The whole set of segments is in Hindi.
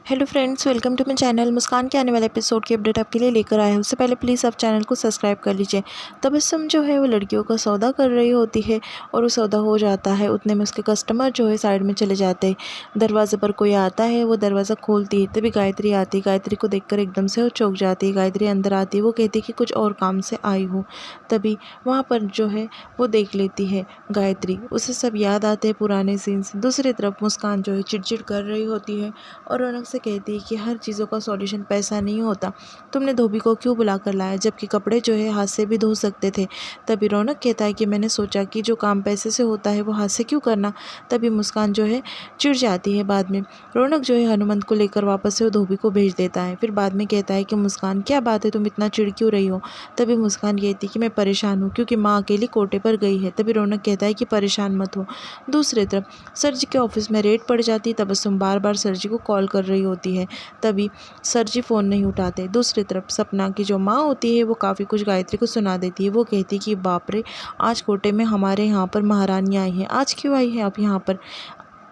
Hello friends, welcome to my channel. Muskan के आने वाले एपिसोड की अपडेट आपके लिए लेकर आया है। उससे पहले प्लीज़ आप चैनल को सब्सक्राइब कर लीजिए। तबस्सुम जो है वो लड़कियों का सौदा कर रही होती है और वो सौदा हो जाता है। उतने में उसके कस्टमर जो है साइड में चले जाते हैं। दरवाजे पर कोई आता है, वो दरवाज़ा खोलती है, तभी गायत्री आती है। गायत्री को देखकर एकदम से वो चौंक जाती है। गायत्री अंदर आती है, वो कहती है कि कुछ और काम से आई हूँ। तभी वहाँ पर जो है वो देख लेती है गायत्री, उसे सब याद आते हैं पुराने सीन्स। दूसरी तरफ मुस्कान जो है चिड़चिड़ कर रही होती है और रौनक से कहती है कि हर चीज़ों का सॉल्यूशन पैसा नहीं होता। तुमने धोबी को क्यों बुला कर लाया, जबकि कपड़े जो है हाथ से भी धो सकते थे। तभी रौनक कहता है कि मैंने सोचा कि जो काम पैसे से होता है वो हाथ से क्यों करना। तभी मुस्कान जो है चिढ़ जाती है। बाद में रौनक जो है हनुमंत को लेकर वापस से वो धोबी को भेज देता है। फिर बाद में कहता है कि मुस्कान, क्या बात है, तुम इतना चिढ़ क्यों रही हो। तभी मुस्कान कहती है कि मैं परेशान हूँ क्योंकि माँ अकेली कोटे पर गई है। तभी रौनक कहता है कि परेशान मत हो। दूसरी तरफ सर जी के ऑफिस में रेड पड़ जाती है। तबस्सुम बार बार सर जी को कॉल कर रही होती है, तभी सर जी फ़ोन नहीं उठाते। दूसरी तरफ सपना की जो माँ होती है वो काफ़ी कुछ गायत्री को सुना देती है। वो कहती है कि बाप रे, आज कोटे में हमारे यहाँ पर महारानी आई है। आज क्यों आई है आप यहाँ पर।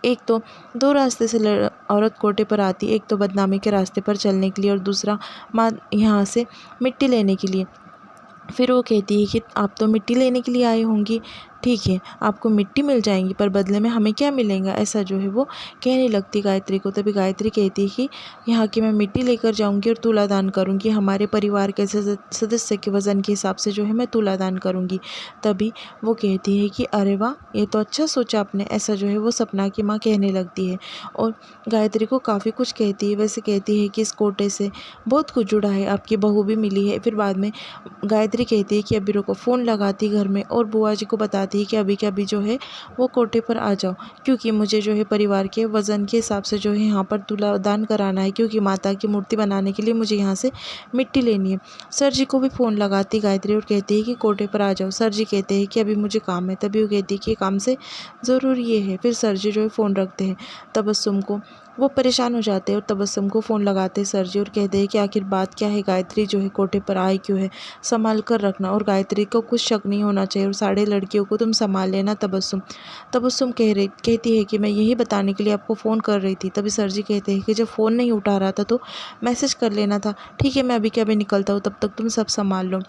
एक तो दो रास्ते से औरत कोटे पर आती है, एक तो बदनामी के रास्ते पर चलने के लिए और दूसरा माँ यहाँ से मिट्टी लेने के लिए। फिर वो कहती है कि आप तो मिट्टी लेने के लिए आई होंगी, ठीक है, आपको मिट्टी मिल जाएंगी, पर बदले में हमें क्या मिलेगा, ऐसा जो है वो कहने लगती गायत्री को। तभी गायत्री कहती है कि यहाँ की मैं मिट्टी लेकर जाऊँगी और तुला दान करूँगी। हमारे परिवार के सदस्य के वज़न के हिसाब से जो है मैं तुला दान करूँगी। तभी वो कहती है कि अरे वाह, ये तो अच्छा सोचा आपने, ऐसा जो है वो सपना की माँ कहने लगती है और गायत्री को काफ़ी कुछ कहती है। वैसे कहती है कि इस कोटे से बहुत कुछ जुड़ा है, आपकी बहू भी मिली है। फिर बाद में गायत्री कहती है कि अभी रुको, फ़ोन लगाती घर में और बुआ जी को बताती है कि अभी के अभी जो है वो कोटे पर आ जाओ, क्योंकि मुझे जो है परिवार के वज़न के हिसाब से जो है यहाँ पर तुला दान कराना है, क्योंकि माता की मूर्ति बनाने के लिए मुझे यहाँ से मिट्टी लेनी है। सर जी को भी फ़ोन लगाती गायत्री और कहती है कि कोटे पर आ जाओ। सर जी कहते हैं कि अभी मुझे काम है। तभी वो कहती है कि काम से ज़रूर ये है। फिर सर जी जो है फ़ोन रखते हैं। तबस्सुम को वो परेशान हो जाते हैं और तबस्सुम को फ़ोन लगाते हैं सर जी और कहते हैं कि आखिर बात क्या है, गायत्री जो है कोटे पर आई क्यों है, संभाल कर रखना और गायत्री को कुछ शक नहीं होना चाहिए और सारे लड़कियों को तुम संभाल लेना। तबस्सुम तबस्सुम कहती है कि मैं यही बताने के लिए आपको फ़ोन कर रही थी। तभी सर जी कहते हैं कि जब फ़ोन नहीं उठा रहा था तो मैसेज कर लेना था। ठीक है, मैं अभी के अभी निकलता हूँ, तब तक तुम सब संभाल लो।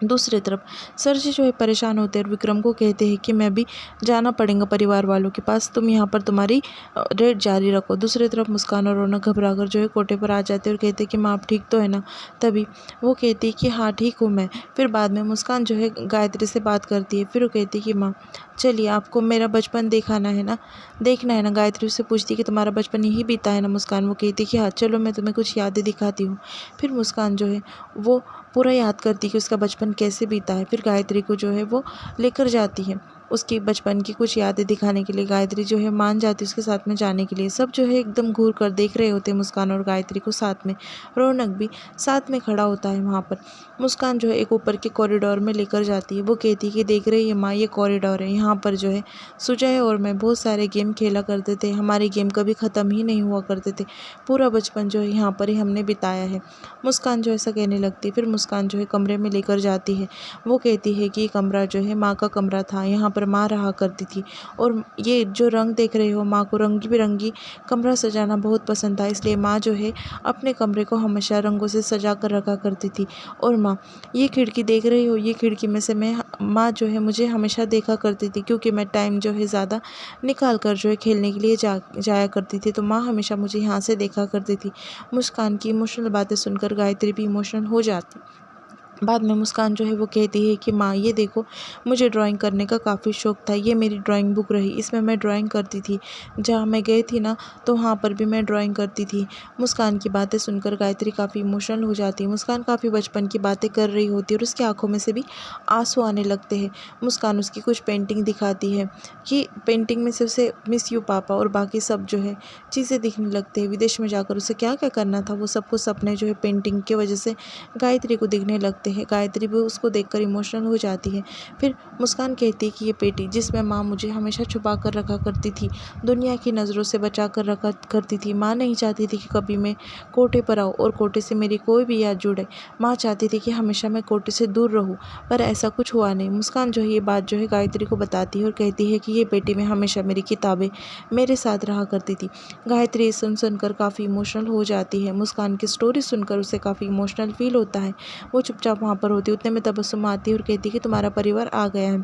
दूसरी तरफ सर जी जो है परेशान होते हैं और विक्रम को कहते हैं कि मैं भी जाना पड़ेगा परिवार वालों के पास, तुम यहाँ पर तुम्हारी रेड जारी रखो। दूसरी तरफ मुस्कान और रौनक घबराकर जो है कोटे पर आ जाते हैं और कहते हैं कि माँ आप ठीक तो है ना। तभी वो कहती है कि हाँ ठीक हूँ मैं। फिर बाद में मुस्कान जो है गायत्री से बात करती है। फिर वो कहती है कि माँ चलिए, आपको मेरा बचपन देखना है ना। गायत्री उससे पूछती है कि तुम्हारा बचपन यही बीता है ना। मुस्कान वो कहती है कि हाँ चलो, मैं तुम्हें कुछ यादें दिखाती हूँ। फिर मुस्कान जो है वो पूरा याद करती कि उसका बचपन कैसे बीता है। फिर गायत्री को जो है वो लेकर जाती है उसकी बचपन की कुछ यादें दिखाने के लिए। गायत्री जो है मान जाती है उसके साथ में जाने के लिए। सब जो है एकदम घूर कर देख रहे होते हैं मुस्कान और गायत्री को साथ में। रौनक भी साथ में खड़ा होता है वहाँ पर। मुस्कान जो है एक ऊपर के कॉरिडोर में लेकर जाती है। वो कहती है कि देख रही है माँ, ये कॉरिडोर है, यहाँ पर जो है सुजय और मैं बहुत सारे गेम खेला करते थे। हमारे गेम कभी ख़त्म ही नहीं हुआ करते थे। पूरा बचपन जो है यहाँ पर ही हमने बिताया है। मुस्कान जो ऐसा कहने लगती है। फिर मुस्कान जो है कमरे में लेकर जाती है। वो कहती है कि ये कमरा जो है माँ का कमरा था, यहाँ पर माँ रहा करती थी और ये जो रंग देख रहे हो, माँ को रंगी बिरंगी कमरा सजाना बहुत पसंद था, इसलिए माँ जो है अपने कमरे को हमेशा रंगों से सजा कर रखा करती थी। और माँ, ये खिड़की देख रही हो, ये खिड़की में से माँ जो है मुझे हमेशा देखा करती थी, क्योंकि मैं टाइम जो है ज़्यादा निकाल कर जो है खेलने के लिए जाया करती थी, तो माँ हमेशा मुझे यहाँ से देखा करती थी। मुस्कान की इमोशनल बातें सुनकर गायत्री भी इमोशनल हो जाती। बाद में मुस्कान जो है वो कहती है कि माँ ये देखो, मुझे ड्राइंग करने का काफ़ी शौक़ था, ये मेरी ड्राइंग बुक रही, इसमें मैं ड्राइंग करती थी। जहाँ मैं गई थी ना, तो वहाँ पर भी मैं ड्राइंग करती थी। मुस्कान की बातें सुनकर गायत्री काफ़ी इमोशनल हो जाती है। मुस्कान काफ़ी बचपन की बातें कर रही होती है और उसकी आंखों में से भी आंसू आने लगते हैं। मुस्कान उसकी कुछ पेंटिंग दिखाती है कि पेंटिंग में से उसे मिस यू पापा और बाकी सब जो है चीज़ें दिखने लगते हैं। विदेश में जाकर उसे क्या क्या करना था, वो सब कुछ सपने जो है पेंटिंग की वजह से गायत्री को दिखने लगते लगते हैं। गायत्री भी उसको देखकर इमोशनल हो जाती है। फिर मुस्कान कहती है कि ये पेटी जिसमें माँ मुझे हमेशा छुपा कर रखा करती थी, दुनिया की नज़रों से बचा कर रखा करती थी। माँ नहीं चाहती थी कि कभी मैं कोटे पर आऊँ और कोटे से मेरी कोई भी याद जुड़े। माँ चाहती थी कि हमेशा मैं कोटे से दूर रहूँ, पर ऐसा कुछ हुआ नहीं। मुस्कान जो है ये बात जो है गायत्री को बताती है और कहती है कि ये पेटी में हमेशा मेरी किताबें मेरे साथ रहा करती थी। गायत्री सुनकर काफ़ी इमोशनल हो जाती है। मुस्कान की स्टोरी सुनकर उसे काफ़ी इमोशनल फील होता है। वो चुपचाप वहाँ पर होती है। उतने में तबस्सुम आती है और कहती है कि तुम्हारा परिवार आ गया है।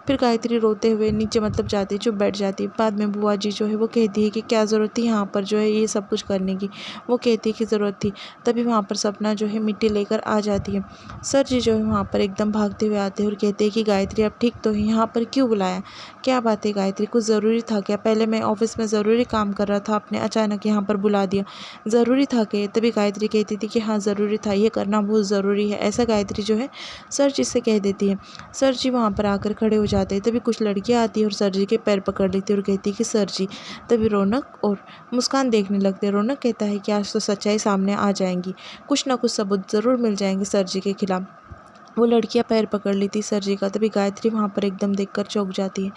फिर गायत्री रोते हुए नीचे जाती है, चुप बैठ जाती है। बाद में बुआ जी जो है वो कहती है कि क्या ज़रूरत थी यहाँ पर जो है ये सब कुछ करने की। वो कहती है कि ज़रूरत थी। तभी वहाँ पर सपना जो है मिट्टी लेकर आ जाती है। सर जी जो है वहाँ पर एकदम भागते हुए आते हैं और कहते हैं कि गायत्री अब ठीक तो है, यहाँ पर क्यों बुलाया? क्या बात है गायत्री, कुछ ज़रूरी था क्या? पहले मैं ऑफिस में ज़रूरी काम कर रहा था, आपने अचानक यहाँ पर बुला दिया, ज़रूरी था क्या? तभी गायत्री कहती थी कि हाँ ज़रूरी था, ये करना बहुत ज़रूरी है। ऐसा गायत्री जो है सर जी से कह देती है। सर जी वहाँ पर आकर खड़े हो जाते हैं। तभी कुछ लड़कियाँ आती है और सर जी के पैर पकड़ लेती है और कहती है कि सर जी। तभी रौनक और मुस्कान देखने लगते हैं। रौनक कहता है कि आज तो सच्चाई सामने आ जाएंगी, कुछ ना कुछ सबूत ज़रूर मिल जाएंगे सर जी के खिलाफ। वो लड़कियां पैर पकड़ लेती सर जी का। तभी गायत्री वहाँ पर एकदम देखकर चौंक जाती है।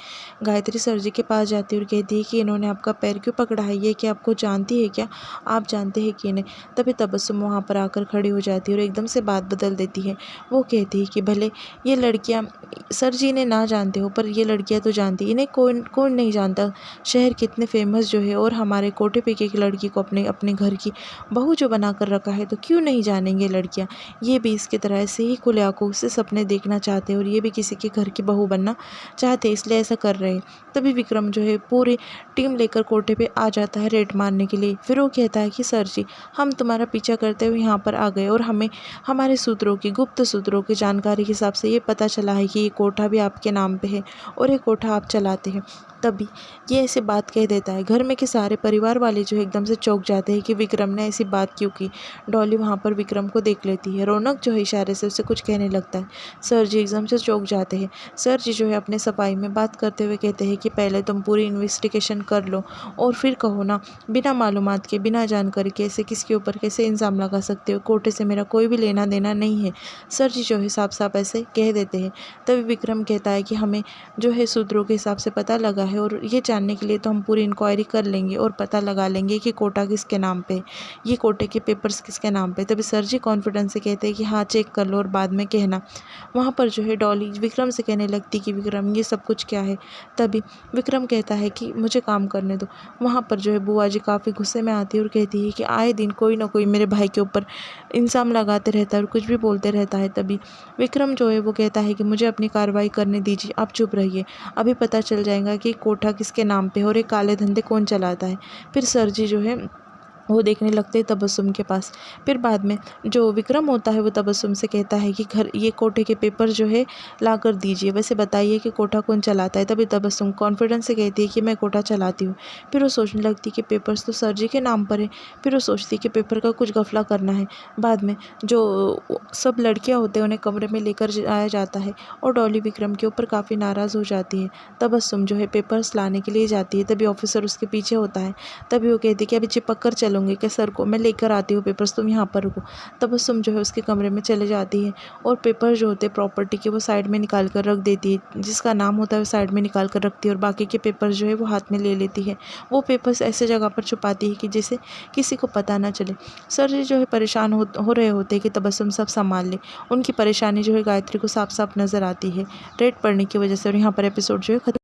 गायत्री सर जी के पास जाती है और कहती है कि इन्होंने आपका पैर क्यों पकड़ा है, ये क्या आपको जानती है क्या, आप जानते हैं कि नहीं? तभी तबस्सुम वहाँ पर आकर खड़ी हो जाती है और एकदम से बात बदल देती है। वो कहती है कि भले ये लड़कियाँ सर जी ने ना जानते हो, पर ये लड़कियाँ तो जानती, इन्हें कौन कौन नहीं जानता। शहर कितने फेमस जो है और हमारे कोटे पे की लड़की को अपने अपने घर की बहू जो बना कर रखा है, तो क्यों नहीं जानेंगे लड़कियाँ। ये भी इसकी तरह ऐसे ही खुले आंखों से सपने देखना चाहते हैं और ये भी किसी के घर की बहू बनना चाहते हैं, इसलिए ऐसा कर रहे हैं। तभी विक्रम जो है पूरी टीम लेकर कोठे पे आ जाता है रेड मारने के लिए। फिर वो कहता है कि सर जी, हम तुम्हारा पीछा करते हुए यहाँ पर आ गए और हमें हमारे सूत्रों की, गुप्त सूत्रों की जानकारी के हिसाब से ये पता चला है कि ये कोठा भी आपके नाम पे है और ये कोठा आप चलाते हैं। तभी ये ऐसे बात कह देता है। घर में के सारे परिवार वाले जो है एकदम से चौंक जाते हैं कि विक्रम ने ऐसी बात क्यों की। डॉली वहाँ पर विक्रम को देख लेती है। रौनक जो है इशारे से उसे कुछ कहने लगता है। सर जी एकदम से चौंक जाते हैं। सर जी जो है अपने सफाई में बात करते हुए कहते हैं कि पहले तुम पूरी इन्वेस्टिगेशन कर लो और फिर कहो ना, बिना मालूमात के, बिना जानकारी के ऐसे किसके ऊपर कैसे इल्ज़ाम लगा सकते हो। कोर्ट से मेरा कोई भी लेना देना नहीं है। सर जी जो है साफ साफ ऐसे कह देते हैं। तभी विक्रम कहता है कि हमें जो है सूत्रों के हिसाब से पता लगा है और ये जानने के लिए तो हम पूरी इंक्वायरी कर लेंगे और पता लगा लेंगे कि कोटा किसके नाम पे, ये कोटे के पेपर्स किसके नाम पे। तभी सर जी कॉन्फिडेंस से कहते हैं कि हाँ चेक कर लो और बाद में कहना। वहाँ पर जो है डॉली विक्रम से कहने लगती कि विक्रम ये सब कुछ क्या है। तभी विक्रम कहता है कि मुझे काम करने दो। वहाँ पर जो है बुआ जी काफ़ी गुस्से में आती है और कहती है कि आए दिन कोई ना कोई मेरे भाई के ऊपर इल्ज़ाम लगाते रहता है और कुछ भी बोलते रहता है। तभी विक्रम जो है वो कहता है कि मुझे अपनी कार्रवाई करने दीजिए, आप चुप रहिए, अभी पता चल जाएगा कि कोठा किसके नाम पे है और ये काले धंधे कौन चलाता है। फिर सर जी जो है वो देखने लगते हैं तबस्सुम के पास। फिर बाद में जो विक्रम होता है वो तबस्सुम से कहता है कि घर ये कोठे के पेपर जो है ला कर दीजिए, वैसे बताइए कि कोठा कौन चलाता है। तभी तबस्सुम कॉन्फिडेंस से कहती है कि मैं कोठा चलाती हूँ। फिर वो सोचने लगती है कि पेपर्स तो सर जी के नाम पर है। फिर वो सोचती है कि पेपर का कुछ घपला करना है। बाद में जो सब लड़कियाँ होते हैं उन्हें कमरे में लेकर आया जाता है और डॉली विक्रम के ऊपर काफ़ी नाराज़ हो जाती है। तबस्सुम जो है पेपर्स लाने के लिए जाती है। तभी ऑफिसर उसके पीछे होता है। तभी वो कहती है कि अभी चिपक कर चलूँगी क्या सर को, मैं लेकर आती हूँ पेपर्स, तुम यहाँ पर रुको। तबस्सुम जो है उसके कमरे में चले जाती है और पेपर जो होते हैं प्रॉपर्टी के वो साइड में निकाल कर रख देती है। जिसका नाम होता है वो साइड में निकाल कर रखती है और बाकी के पेपर जो है वो हाथ में ले लेती है। वो पेपर्स ऐसे जगह पर छुपाती है कि जिससे किसी को पता ना चले। सर जी जो है परेशान हो रहे होते हैं कि तबस्सुम सब संभाल ले। उनकी परेशानी जो है गायत्री को साफ साफ नज़र आती है रेड पड़ने की वजह से। और यहाँ पर एपिसोड जो है खत्म।